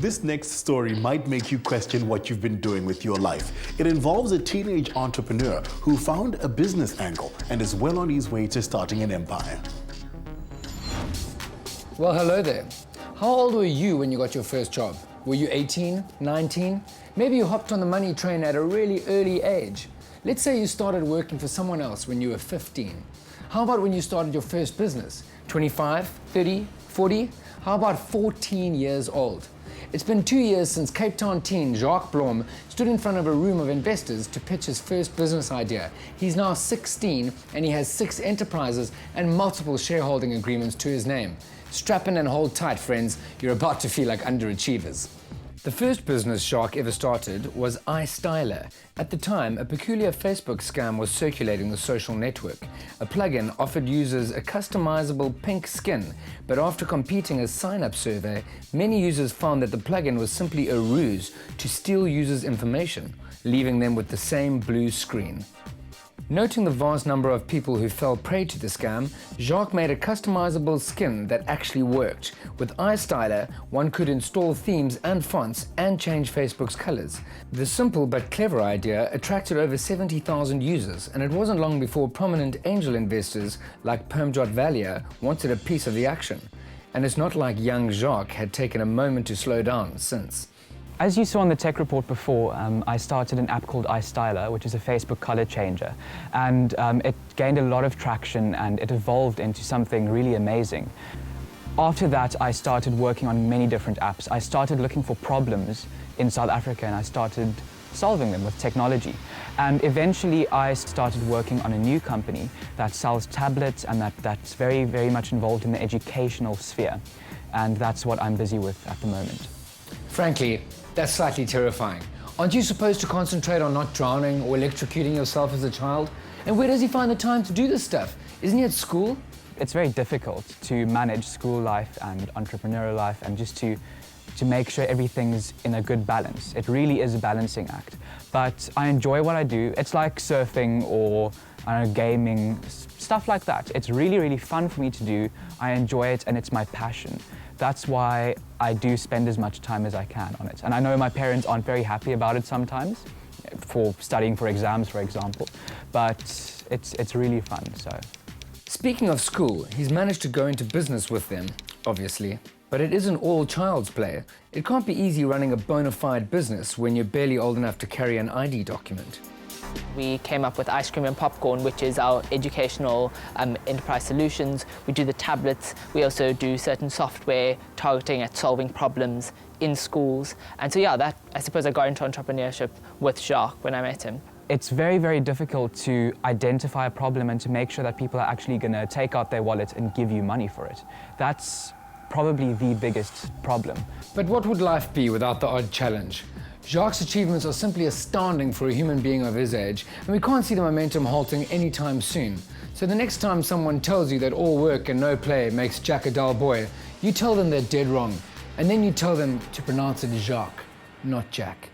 This next story might make you question what you've been doing with your life. It involves a teenage entrepreneur who found a business angle and is well on his way to starting an empire. Well, hello there. How old were you when you got your first job? Were you 18, 19? Maybe you hopped on the money train at a really early age. Let's say you started working for someone else when you were 15. How about when you started your first business? 25, 30, 40? How about 14 years old? It's been 2 years since Cape Town teen Jacques Blom stood in front of a room of investors to pitch his first business idea. He's now 16 and he has 6 enterprises and multiple shareholding agreements to his name. Strap in and hold tight, friends. You're about to feel like underachievers. The first business Jacques ever started was iStyler. At the time, a peculiar Facebook scam was circulating the social network. A plugin offered users a customizable pink skin, but after completing a sign-up survey, many users found that the plugin was simply a ruse to steal users' information, leaving them with the same blue screen. Noting the vast number of people who fell prey to the scam, Jacques made a customizable skin that actually worked. With iStyler, one could install themes and fonts and change Facebook's colors. The simple but clever idea attracted over 70,000 users, and it wasn't long before prominent angel investors like Permjot Valia wanted a piece of the action. And it's not like young Jacques had taken a moment to slow down since. As you saw in the tech report before, I started an app called iStyler, which is a Facebook color changer. And it gained a lot of traction and it evolved into something really amazing. After that, I started working on many different apps. I started looking for problems in South Africa and I started solving them with technology. And eventually I started working on a new company that sells tablets and that's very, very much involved in the educational sphere. And that's what I'm busy with at the moment. Frankly, that's slightly terrifying. Aren't you supposed to concentrate on not drowning or electrocuting yourself as a child? And where does he find the time to do this stuff? Isn't he at school? It's very difficult to manage school life and entrepreneurial life and just to make sure everything's in a good balance. It really is a balancing act. But I enjoy what I do. It's like surfing or gaming, stuff like that. It's really, really fun for me to do. I enjoy it and it's my passion. That's why I do spend as much time as I can on it. And I know my parents aren't very happy about it sometimes, for studying for exams, for example, but it's really fun, so. Speaking of school, he's managed to go into business with them, obviously. But it isn't all child's play. It can't be easy running a bona fide business when you're barely old enough to carry an ID document. We came up with Ice Cream and Popcorn, which is our educational enterprise solutions. We do the tablets. We also do certain software targeting at solving problems in schools. And so yeah, I suppose I got into entrepreneurship with Jacques when I met him. It's very, very difficult to identify a problem and to make sure that people are actually going to take out their wallet and give you money for it. That's probably the biggest problem. But what would life be without the odd challenge? Jacques' achievements are simply astounding for a human being of his age, and we can't see the momentum halting anytime soon. So the next time someone tells you that all work and no play makes Jack a dull boy, you tell them they're dead wrong, and then you tell them to pronounce it Jacques, not Jack.